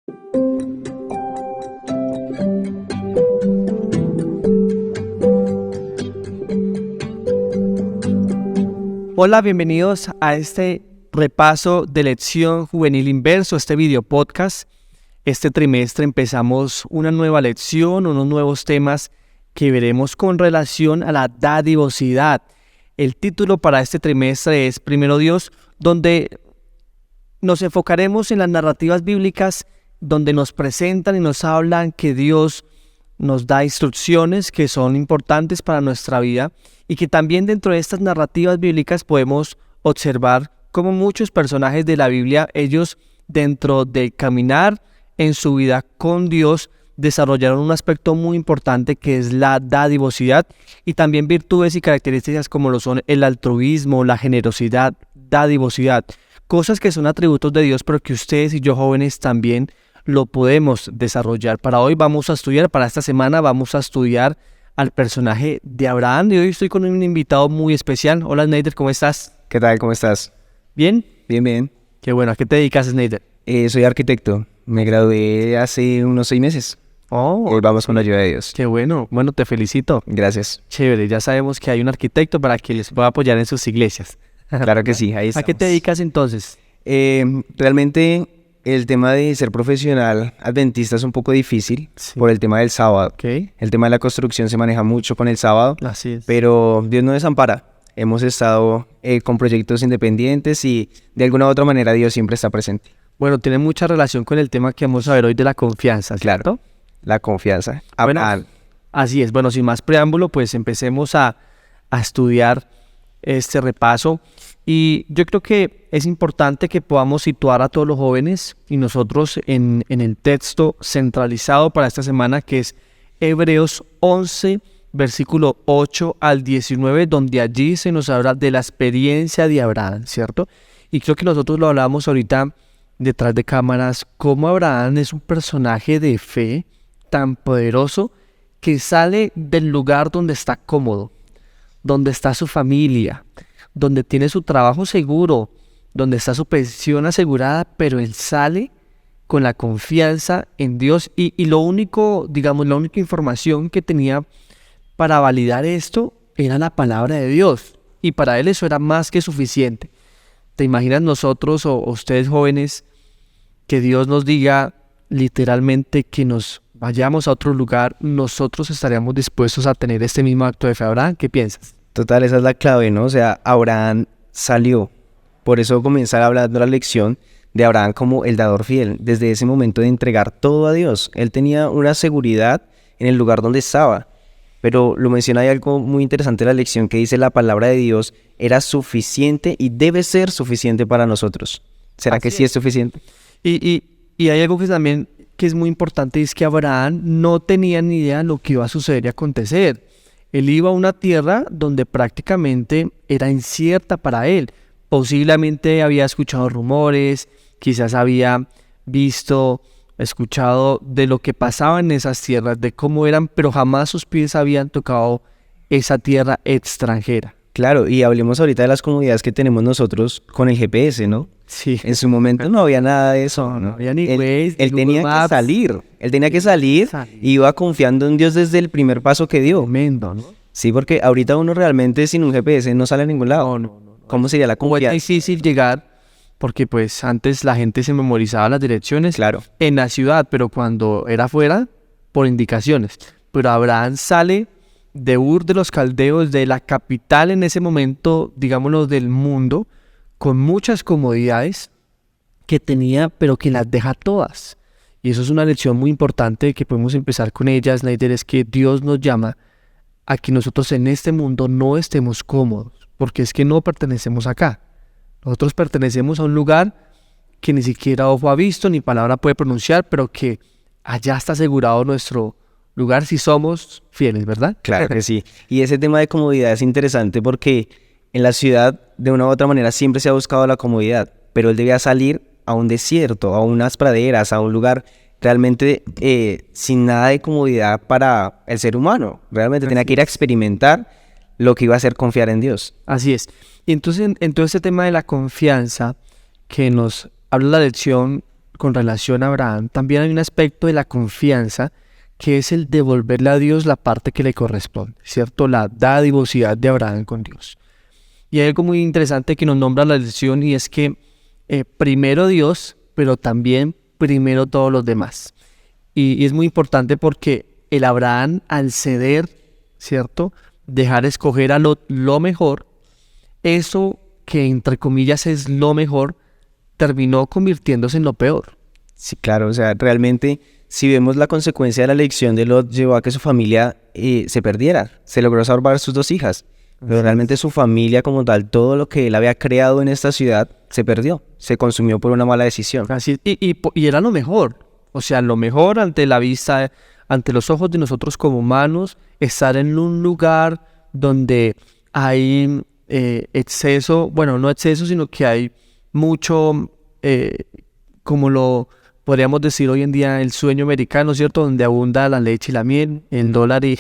Hola, bienvenidos a este repaso de Lección Juvenil Inverso, este video podcast. Este trimestre empezamos una nueva lección, unos nuevos temas que veremos con relación a la dadivosidad. El título para este trimestre es Primero Dios, donde nos enfocaremos en las narrativas bíblicas donde nos presentan y nos hablan que Dios nos da instrucciones que son importantes para nuestra vida y que también dentro de estas narrativas bíblicas podemos observar cómo muchos personajes de la Biblia, ellos dentro del caminar en su vida con Dios, desarrollaron un aspecto muy importante que es la dadivosidad y también virtudes y características como lo son el altruismo, la generosidad, dadivosidad, cosas que son atributos de Dios pero que ustedes y yo jóvenes también lo podemos desarrollar. Para hoy vamos a estudiar, para esta semana vamos a estudiar al personaje de Abraham y hoy estoy con un invitado muy especial. Hola Snyder, ¿cómo estás? ¿Qué tal? ¿Cómo estás? ¿Bien? Bien. Qué bueno, ¿a qué te dedicas, Snyder? Soy arquitecto, me gradué hace unos 6 meses. Hoy vamos con la ayuda de Dios. Qué bueno, te felicito. Gracias. Chévere, ya sabemos que hay un arquitecto para que les pueda apoyar en sus iglesias. Claro que sí, ahí estamos. ¿A qué te dedicas entonces? Realmente el tema de ser profesional adventista es un poco difícil por el tema del sábado. Okay. El tema de la construcción se maneja mucho con el sábado, Así es. Pero Dios no desampara. Hemos estado con proyectos independientes y de alguna u otra manera Dios siempre está presente. Bueno, tiene mucha relación con el tema que vamos a ver hoy de la confianza, ¿cierto? Claro, la confianza. Bueno, así es. Bueno, sin más preámbulo, pues empecemos a estudiar este repaso. Y yo creo que es importante que podamos situar a todos los jóvenes y nosotros en el texto centralizado para esta semana, que es Hebreos 11, versículo 8 al 19, donde allí se nos habla de la experiencia de Abraham, ¿cierto? Y creo que nosotros lo hablábamos ahorita detrás de cámaras, cómo Abraham es un personaje de fe tan poderoso que sale del lugar donde está cómodo, donde está su familia, donde tiene su trabajo seguro, donde está su pensión asegurada, pero él sale con la confianza en Dios y lo único, digamos, la única información que tenía para validar esto era la palabra de Dios y para él eso era más que suficiente. ¿Te imaginas nosotros o ustedes jóvenes que Dios nos diga literalmente que nos vayamos a otro lugar? Nosotros estaríamos dispuestos a tener este mismo acto de fe. Abraham, ¿qué piensas? Total, esa es la clave, ¿no? O sea, Abraham salió. Por eso comenzar hablando la lección de Abraham como el dador fiel. Desde ese momento de entregar todo a Dios. Él tenía una seguridad en el lugar donde estaba. Pero lo menciona ahí algo muy interesante en la lección que dice la palabra de Dios era suficiente y debe ser suficiente para nosotros. ¿Será que sí es suficiente? Y hay algo que también que es muy importante, es que Abraham no tenía ni idea de lo que iba a suceder y acontecer. Él iba a una tierra donde prácticamente era incierta para él. Posiblemente había escuchado rumores, quizás había escuchado de lo que pasaba en esas tierras, de cómo eran, pero jamás sus pies habían tocado esa tierra extranjera. Claro, y hablemos ahorita de las comodidades que tenemos nosotros con el GPS, ¿no? Sí. En su momento no había nada de eso, ¿no? había ni Waze, él tenía que salir. Él tenía que salir y iba confiando en Dios desde el primer paso que dio. Tremendo, ¿no? Sí, porque ahorita uno realmente sin un GPS no sale a ningún lado. No. ¿Cómo sería la confianza? Es difícil llegar porque pues antes la gente se memorizaba las direcciones en la ciudad, pero cuando era afuera, por indicaciones. Pero Abraham sale de Ur de los Caldeos, de la capital en ese momento, digámoslo, del mundo, con muchas comodidades que tenía, pero que las deja todas. Y eso es una lección muy importante que podemos empezar con ella, Snyder, es que Dios nos llama a que nosotros en este mundo no estemos cómodos, porque es que no pertenecemos acá. Nosotros pertenecemos a un lugar que ni siquiera ojo ha visto, ni palabra puede pronunciar, pero que allá está asegurado nuestro lugar si somos fieles, ¿verdad? Claro que sí. Y ese tema de comodidad es interesante porque en la ciudad, de una u otra manera, siempre se ha buscado la comodidad, pero él debía salir a un desierto, a unas praderas, a un lugar realmente sin nada de comodidad para el ser humano. Realmente tenía que ir a experimentar lo que iba a hacer confiar en Dios. Así es. Y entonces, en todo este tema de la confianza que nos habla la lección, con relación a Abraham, también hay un aspecto de la confianza que es el devolverle a Dios la parte que le corresponde, ¿cierto? La dadivosidad de Abraham con Dios. Y hay algo muy interesante que nos nombra la lección y es que primero Dios, pero también primero todos los demás. Y es muy importante porque el Abraham al ceder, ¿cierto? Dejar escoger a lo mejor, eso que entre comillas es lo mejor, terminó convirtiéndose en lo peor. Sí, claro, o sea, realmente si vemos la consecuencia de la elección de Lot llevó a que su familia se perdiera, se logró salvar sus 2 hijas, pero realmente su familia como tal, todo lo que él había creado en esta ciudad se perdió, se consumió por una mala decisión. Así, y era lo mejor, o sea, lo mejor ante la vista, ante los ojos de nosotros como humanos, estar en un lugar donde hay exceso, bueno, no exceso, sino que hay mucho, como lo podríamos decir hoy en día, el sueño americano, ¿cierto? Donde abunda la leche y la miel, el dólar y...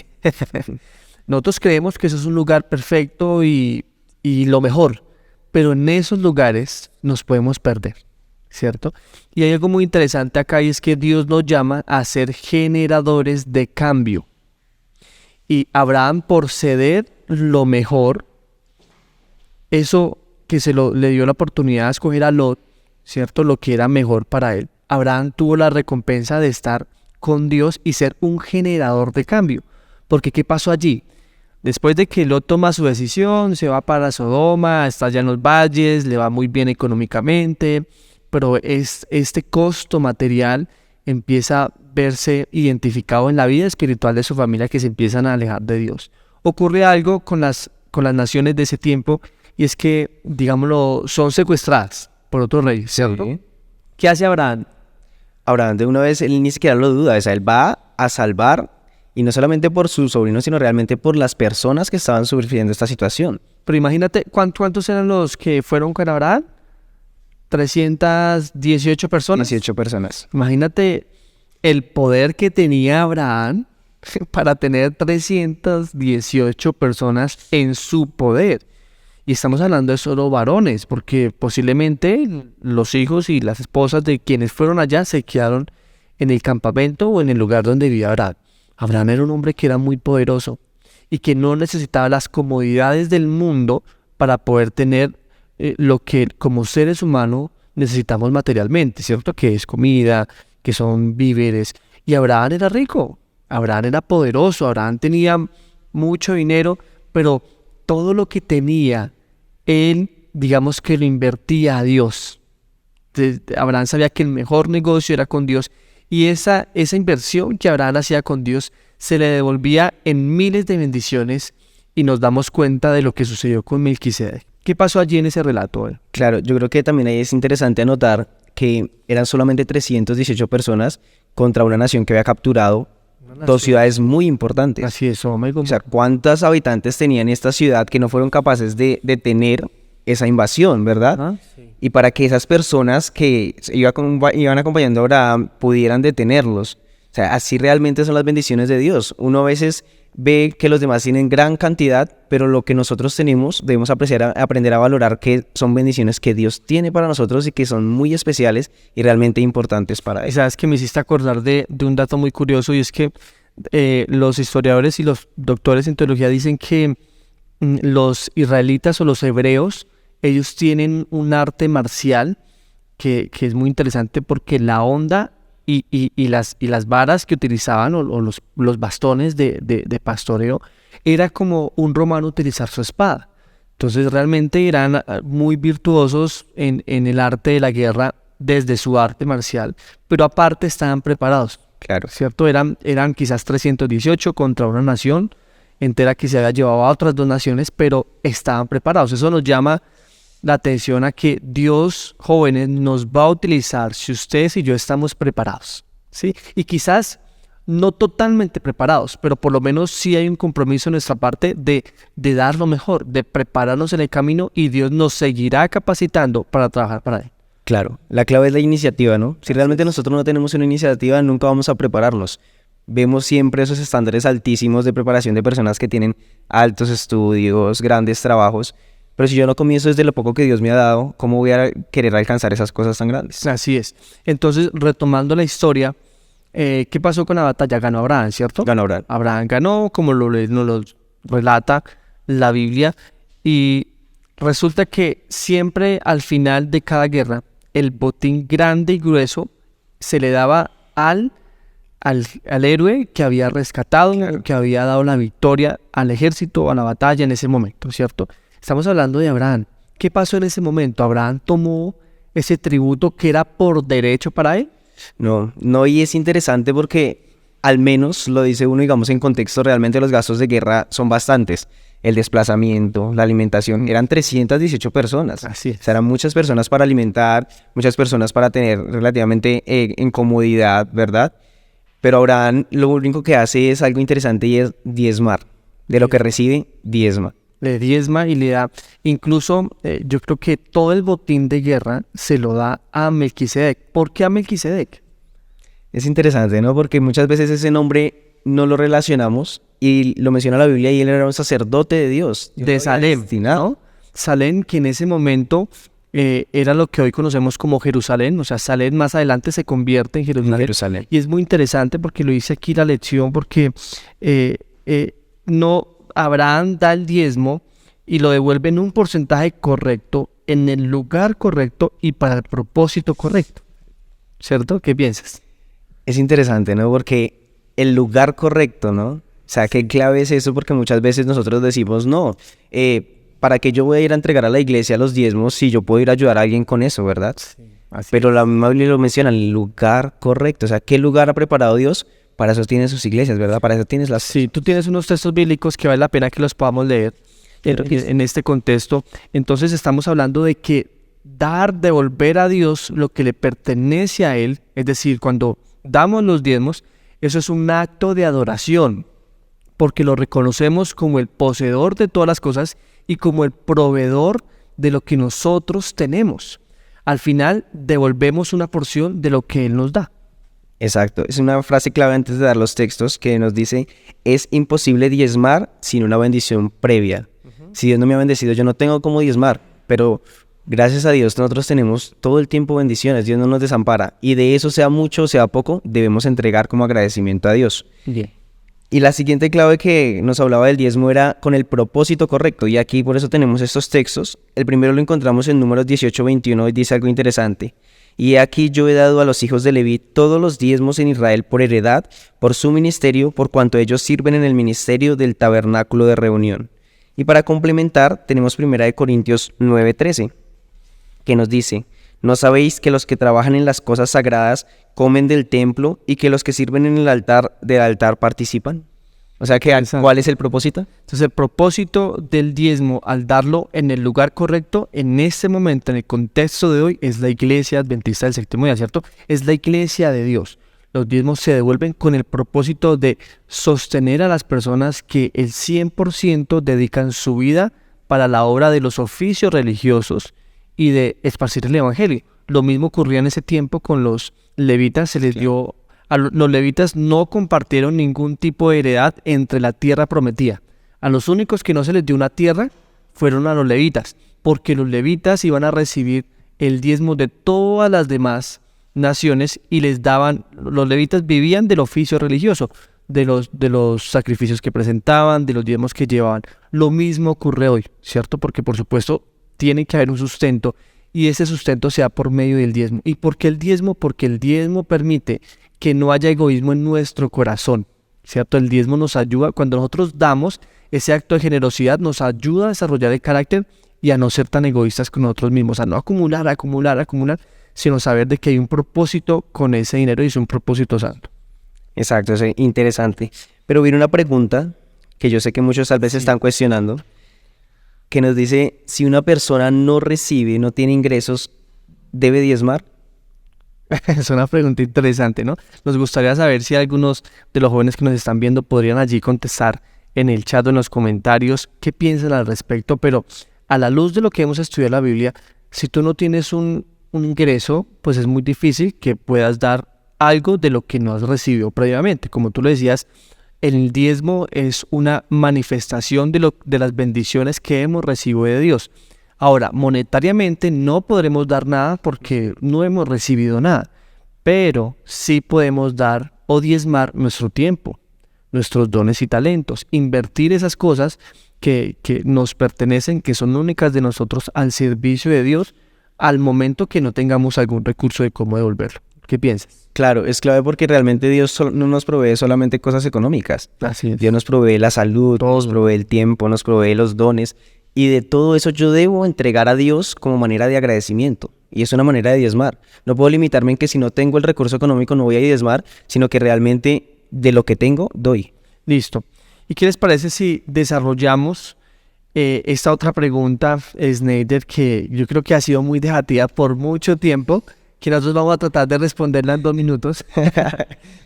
Nosotros creemos que eso es un lugar perfecto y lo mejor, pero en esos lugares nos podemos perder, ¿cierto? Y hay algo muy interesante acá y es que Dios nos llama a ser generadores de cambio. Y Abraham, por ceder lo mejor, eso que le dio la oportunidad de escoger a Lot, ¿cierto? Lo que era mejor para él. Abraham tuvo la recompensa de estar con Dios y ser un generador de cambio. Porque ¿qué pasó allí? Después de que Lot toma su decisión, se va para Sodoma, está allá en los valles, le va muy bien económicamente, pero este costo material empieza a verse identificado en la vida espiritual de su familia, que se empiezan a alejar de Dios. Ocurre algo con las naciones de ese tiempo, y es que, digámoslo, son secuestradas por otro rey, ¿cierto? Sí. ¿Qué hace Abraham? Abraham de una vez, él ni siquiera lo duda, o sea, él va a salvar, y no solamente por sus sobrinos, sino realmente por las personas que estaban sufriendo esta situación. Pero imagínate, ¿cuántos eran los que fueron con Abraham? 318 personas. 18 personas. Imagínate el poder que tenía Abraham para tener 318 personas en su poder. Y estamos hablando de solo varones, porque posiblemente los hijos y las esposas de quienes fueron allá se quedaron en el campamento o en el lugar donde vivía Abraham. Abraham era un hombre que era muy poderoso y que no necesitaba las comodidades del mundo para poder tener lo que como seres humanos necesitamos materialmente, ¿cierto? Que es comida, que son víveres. Y Abraham era rico, Abraham era poderoso, Abraham tenía mucho dinero, pero todo lo que tenía, él, digamos que lo invertía a Dios. Abraham sabía que el mejor negocio era con Dios, y esa inversión que Abraham hacía con Dios se le devolvía en miles de bendiciones, y nos damos cuenta de lo que sucedió con Melquisedec. ¿Qué pasó allí en ese relato? Claro, yo creo que también ahí es interesante anotar que eran solamente 318 personas contra una nación que había capturado 2 ciudades muy importantes. Así es, oh my God. O sea, ¿cuántos habitantes tenían esta ciudad que no fueron capaces de detener esa invasión, verdad? Sí. Y para que esas personas que iban acompañando a Abraham pudieran detenerlos. O sea, así realmente son las bendiciones de Dios. Uno a veces ve que los demás tienen gran cantidad, pero lo que nosotros tenemos debemos aprender a valorar que son bendiciones que Dios tiene para nosotros y que son muy especiales y realmente importantes para Él. Y sabes que me hiciste acordar de un dato muy curioso, y es que los historiadores y los doctores en teología dicen que los israelitas o los hebreos, ellos tienen un arte marcial que es muy interesante, porque la onda y las varas que utilizaban, o los bastones de pastoreo, era como un romano utilizar su espada. Entonces realmente eran muy virtuosos en el arte de la guerra desde su arte marcial, pero aparte estaban preparados. Claro. ¿Cierto? Eran quizás 318 contra una nación entera que se había llevado a otras 2 naciones, pero estaban preparados. Eso nos llama la atención a que Dios, jóvenes, nos va a utilizar si ustedes y yo estamos preparados, ¿sí? Y quizás no totalmente preparados, pero por lo menos sí hay un compromiso en nuestra parte de dar lo mejor, de prepararnos en el camino, y Dios nos seguirá capacitando para trabajar para Él. Claro, la clave es la iniciativa, ¿no? Si realmente nosotros no tenemos una iniciativa, nunca vamos a prepararnos. Vemos siempre esos estándares altísimos de preparación de personas que tienen altos estudios, grandes trabajos, Pero si yo no comienzo desde lo poco que Dios me ha dado, ¿cómo voy a querer alcanzar esas cosas tan grandes? Así es. Entonces, retomando la historia, ¿qué pasó con la batalla? Ganó Abraham, ¿cierto? Ganó Abraham. Abraham ganó, como nos lo relata la Biblia, y resulta que siempre al final de cada guerra, el botín grande y grueso se le daba al héroe que había rescatado, que había dado la victoria al ejército, a la batalla en ese momento, ¿cierto? Estamos hablando de Abraham. ¿Qué pasó en ese momento? ¿Abraham tomó ese tributo que era por derecho para él? No, y es interesante porque al menos lo dice uno, digamos, en contexto, realmente los gastos de guerra son bastantes. El desplazamiento, la alimentación, eran 318 personas. Así es. O sea, eran muchas personas para alimentar, muchas personas para tener relativamente en comodidad, ¿verdad? Pero Abraham lo único que hace es algo interesante y es diezmar. De lo que recibe, diezma. Le diezma y le da, incluso yo creo que todo el botín de guerra se lo da a Melquisedec. ¿Por qué a Melquisedec? Es interesante, ¿no? Porque muchas veces ese nombre no lo relacionamos y lo menciona la Biblia y él era un sacerdote de Dios. De Salem, ¿no? Salem, que en ese momento era lo que hoy conocemos como Jerusalén, o sea, Salem más adelante se convierte en Jerusalén. Y es muy interesante porque lo dice aquí la lección, porque Abraham da el diezmo y lo devuelve en un porcentaje correcto, en el lugar correcto y para el propósito correcto, ¿cierto? ¿Qué piensas? Es interesante, ¿no? Porque el lugar correcto, ¿no? O sea, ¿qué clave es eso? Porque muchas veces nosotros decimos, no, ¿para qué yo voy a ir a entregar a la iglesia los diezmos si yo puedo ir a ayudar a alguien con eso, verdad? Sí, pero la misma Biblia lo menciona, el lugar correcto. O sea, ¿qué lugar ha preparado Dios? Para eso tiene sus iglesias, ¿verdad? Para eso tienes las... Sí, tú tienes unos textos bíblicos que vale la pena que los podamos leer en este contexto. Entonces estamos hablando de que devolver a Dios lo que le pertenece a Él, es decir, cuando damos los diezmos, eso es un acto de adoración, porque lo reconocemos como el poseedor de todas las cosas y como el proveedor de lo que nosotros tenemos. Al final, devolvemos una porción de lo que Él nos da. Exacto, es una frase clave antes de dar los textos que nos dice, es imposible diezmar sin una bendición previa. Si Dios no me ha bendecido, yo no tengo cómo diezmar, pero gracias a Dios nosotros tenemos todo el tiempo bendiciones, Dios no nos desampara, y de eso sea mucho o sea poco, debemos entregar como agradecimiento a Dios. Bien. Y la siguiente clave que nos hablaba del diezmo era con el propósito correcto, y aquí por eso tenemos estos textos. El primero lo encontramos en Números 18:21 y dice algo interesante. Y aquí yo he dado a los hijos de Leví todos los diezmos en Israel por heredad, por su ministerio, por cuanto ellos sirven en el ministerio del tabernáculo de reunión. Y para complementar, tenemos 1 Corintios 9:13, que nos dice, ¿no sabéis que los que trabajan en las cosas sagradas comen del templo y que los que sirven en el altar del altar participan? O sea, ¿cuál es el propósito? Entonces, el propósito del diezmo, al darlo en el lugar correcto, en este momento, en el contexto de hoy, es la iglesia adventista del séptimo día, ¿cierto? Es la iglesia de Dios. Los diezmos se devuelven con el propósito de sostener a las personas que el 100% dedican su vida para la obra de los oficios religiosos y de esparcir el evangelio. Lo mismo ocurría en ese tiempo con los levitas, se les dio... Los levitas no compartieron ningún tipo de heredad entre la tierra prometida. A los únicos que no se les dio una tierra fueron a los levitas, porque los levitas iban a recibir el diezmo de todas las demás naciones y les daban, los levitas vivían del oficio religioso, de los sacrificios que presentaban, de los diezmos que llevaban. Lo mismo ocurre hoy, ¿cierto? Porque por supuesto tiene que haber un sustento y ese sustento se da por medio del diezmo. ¿Y por qué el diezmo? Porque el diezmo permite que no haya egoísmo en nuestro corazón, ¿cierto? El diezmo nos ayuda, cuando nosotros damos ese acto de generosidad, nos ayuda a desarrollar el carácter y a no ser tan egoístas con nosotros mismos, a no acumular, sino saber de que hay un propósito con ese dinero y es un propósito santo. Exacto, es interesante. Pero viene una pregunta que yo sé que muchos tal vez están cuestionando, que nos dice, si una persona no recibe, no tiene ingresos, ¿debe diezmar? Es una pregunta interesante, ¿no? Nos gustaría saber si algunos de los jóvenes que nos están viendo podrían allí contestar en el chat o en los comentarios qué piensan al respecto, pero a la luz de lo que hemos estudiado en la Biblia, si tú no tienes un ingreso, pues es muy difícil que puedas dar algo de lo que no has recibido previamente. Como tú lo decías, El diezmo es una manifestación de las bendiciones que hemos recibido de Dios. Ahora, monetariamente no podremos dar nada porque no hemos recibido nada, pero sí podemos dar o diezmar nuestro tiempo, nuestros dones y talentos, invertir esas cosas que nos pertenecen, que son únicas de nosotros, al servicio de Dios, al momento que no tengamos algún recurso de cómo devolverlo. ¿Qué piensas? Claro, es clave porque realmente Dios no nos provee solamente cosas económicas. Así es. Dios nos provee la salud, nos provee el tiempo, nos provee los dones. Y de todo eso yo debo entregar a Dios como manera de agradecimiento. Y es una manera de diezmar. No puedo limitarme en que si no tengo el recurso económico no voy a diezmar, sino que realmente de lo que tengo, doy. Listo. ¿Y qué les parece si desarrollamos esta otra pregunta, Snyder, que yo creo que ha sido muy debatida por mucho tiempo, que nosotros vamos a tratar de responderla en 2 minutos,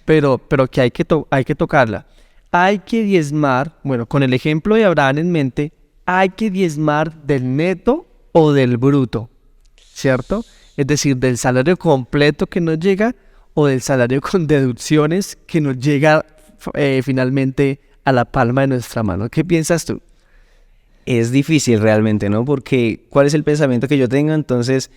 pero que hay que tocarla. Hay que diezmar, bueno, con el ejemplo de Abraham en mente, hay que diezmar del neto o del bruto, ¿cierto? Es decir, del salario completo que nos llega o del salario con deducciones que nos llega finalmente a la palma de nuestra mano. ¿Qué piensas tú? Es difícil realmente, ¿no? Porque ¿cuál es el pensamiento que yo tengo? Entonces,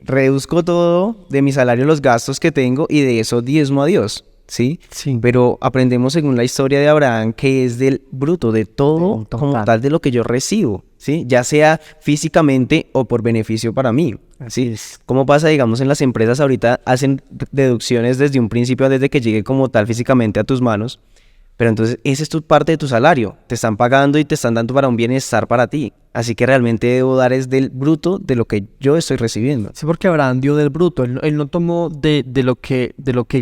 reduzco todo de mi salario los gastos que tengo y de eso diezmo a Dios, ¿sí? Sí. Pero aprendemos según la historia de Abraham que es del bruto, de todo como tal de lo que yo recibo, ¿sí? Ya sea físicamente o por beneficio para mí, ¿sí? ¿Cómo pasa, digamos, en las empresas ahorita hacen deducciones desde un principio, desde que llegue como tal físicamente a tus manos? Pero entonces esa es tu parte de tu salario, te están pagando y te están dando para un bienestar para ti, así que realmente debo dar es del bruto de lo que yo estoy recibiendo. Sí, porque Abraham dio del bruto, él no tomó de lo que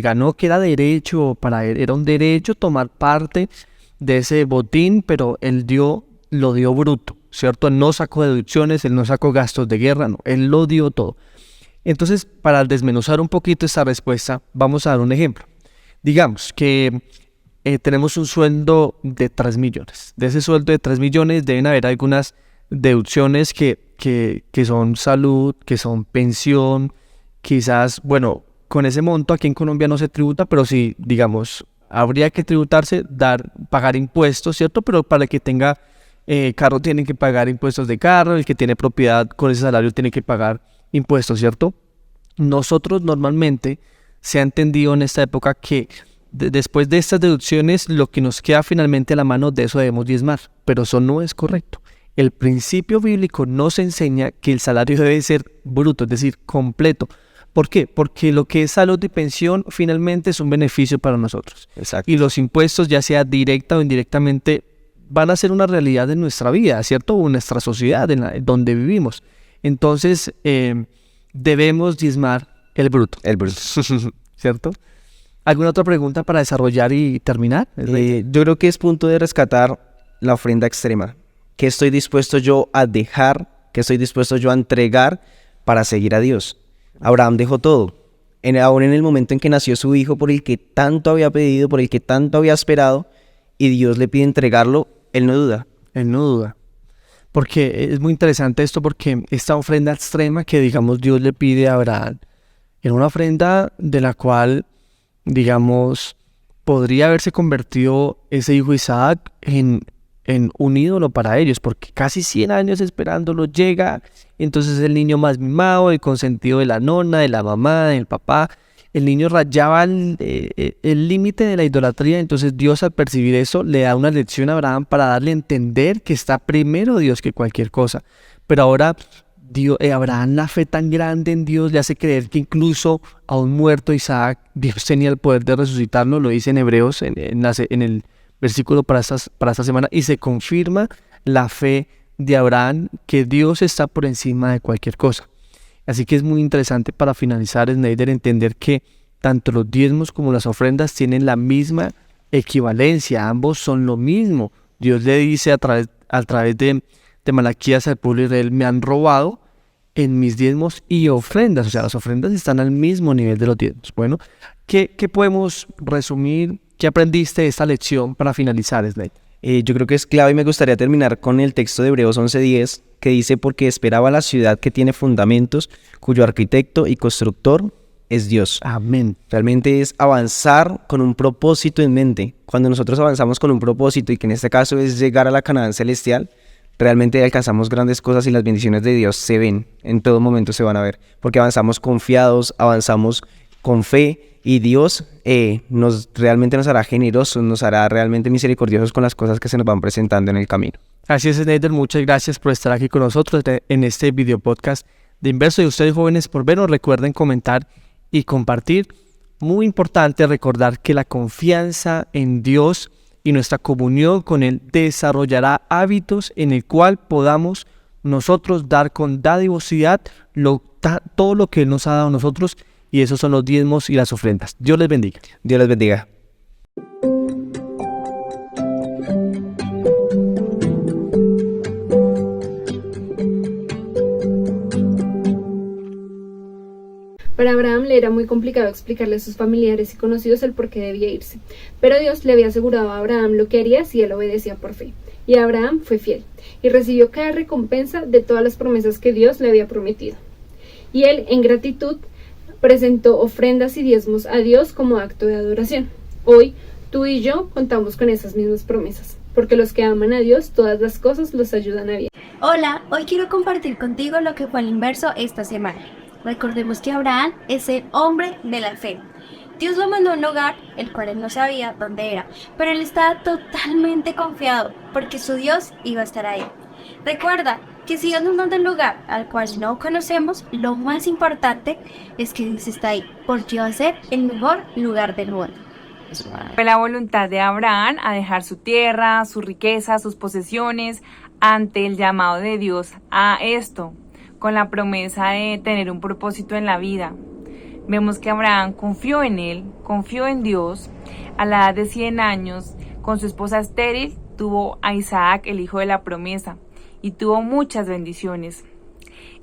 ganó, que era derecho para él, era un derecho tomar parte de ese botín, pero él lo dio bruto, ¿cierto? Él no sacó deducciones, él no sacó gastos de guerra, no, él lo dio todo. Entonces, para desmenuzar un poquito esta respuesta, vamos a dar un ejemplo. Digamos que tenemos un sueldo de 3 millones. De ese sueldo de 3 millones deben haber algunas deducciones que son salud, que son pensión, quizás, bueno, con ese monto aquí en Colombia no se tributa, pero sí, digamos, habría que tributarse, pagar impuestos, ¿cierto? Pero para el que tenga carro tiene que pagar impuestos de carro, el que tiene propiedad con ese salario tiene que pagar impuestos, ¿cierto? Nosotros normalmente se ha entendido en esta época que después de estas deducciones, lo que nos queda finalmente a la mano, de eso debemos diezmar, pero eso no es correcto. El principio bíblico nos enseña que el salario debe ser bruto, es decir, completo. ¿Por qué? Porque lo que es salud y pensión finalmente es un beneficio para nosotros. Exacto. Y los impuestos, ya sea directa o indirectamente, van a ser una realidad en nuestra vida, ¿cierto? O en nuestra sociedad, donde vivimos. Entonces, debemos diezmar el bruto. El bruto. ¿Cierto? ¿Alguna otra pregunta para desarrollar y terminar? Yo creo que es punto de rescatar la ofrenda extrema. ¿Qué estoy dispuesto yo a dejar? ¿Qué estoy dispuesto yo a entregar para seguir a Dios? Abraham dejó todo. Aún en el momento en que nació su hijo, por el que tanto había pedido, por el que tanto había esperado, y Dios le pide entregarlo, él no duda. Él no duda. Porque es muy interesante esto, porque esta ofrenda extrema que, digamos, Dios le pide a Abraham, era una ofrenda de la cual, digamos, podría haberse convertido ese hijo Isaac en un ídolo para ellos, porque casi 100 años esperándolo llega, entonces el niño más mimado, el consentido de la nona, de la mamá, del papá, el niño rayaba el límite de la idolatría. Entonces Dios, al percibir eso, le da una lección a Abraham para darle a entender que está primero Dios que cualquier cosa. Pero ahora Abraham, la fe tan grande en Dios le hace creer que incluso a un muerto Isaac, Dios tenía el poder de resucitarlo. Lo dice en Hebreos, en el versículo para esta semana, y se confirma la fe de Abraham, que Dios está por encima de cualquier cosa. Así que es muy interesante, para finalizar, Snyder, entender que tanto los diezmos como las ofrendas tienen la misma equivalencia, ambos son lo mismo. Dios le dice a través de Malaquías al pueblo de Israel: me han robado en mis diezmos y ofrendas. O sea, las ofrendas están al mismo nivel de los diezmos. Bueno, ¿qué podemos resumir? ¿Qué aprendiste de esta lección para finalizar, Snyder? Yo creo que es clave y me gustaría terminar con el texto de Hebreos 11:10, que dice: porque esperaba la ciudad que tiene fundamentos, cuyo arquitecto y constructor es Dios. Amén. Realmente es avanzar con un propósito en mente. Cuando nosotros avanzamos con un propósito, y que en este caso es llegar a la Canaán celestial, realmente alcanzamos grandes cosas y las bendiciones de Dios se ven, en todo momento se van a ver, porque avanzamos confiados, avanzamos con fe, y Dios realmente nos hará generosos, nos hará realmente misericordiosos con las cosas que se nos van presentando en el camino. Así es, Neider, muchas gracias por estar aquí con nosotros en este video podcast de Inverso, y ustedes jóvenes por vernos. Recuerden comentar y compartir. Muy importante recordar que la confianza en Dios y nuestra comunión con Él desarrollará hábitos en el cual podamos nosotros dar con dadivosidad todo lo que Él nos ha dado a nosotros, y esos son los diezmos y las ofrendas. Dios les bendiga. Dios les bendiga. Para Abraham le era muy complicado explicarle a sus familiares y conocidos el por qué debía irse, pero Dios le había asegurado a Abraham lo que haría si él obedecía por fe, y Abraham fue fiel, y recibió cada recompensa de todas las promesas que Dios le había prometido. Y él, en gratitud, presentó ofrendas y diezmos a Dios como acto de adoración. Hoy, tú y yo contamos con esas mismas promesas, porque los que aman a Dios, todas las cosas los ayudan a bien. Hola, hoy quiero compartir contigo lo que fue el Inverso esta semana. Recordemos que Abraham es el hombre de la fe. Dios lo mandó a un lugar, el cual él no sabía dónde era, pero él estaba totalmente confiado, porque su Dios iba a estar ahí. Recuerda que si Dios nos manda un lugar al cual no conocemos, lo más importante es que Dios está ahí, porque va a ser el mejor lugar del mundo. Fue la voluntad de Abraham a dejar su tierra, su riqueza, sus posesiones, ante el llamado de Dios a esto, con la promesa de tener un propósito en la vida. Vemos que Abraham confió en él, confió en Dios. A la edad de 100 años, con su esposa estéril, tuvo a Isaac, el hijo de la promesa, y tuvo muchas bendiciones.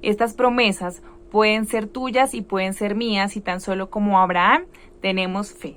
Estas promesas pueden ser tuyas y pueden ser mías si tan solo como Abraham tenemos fe.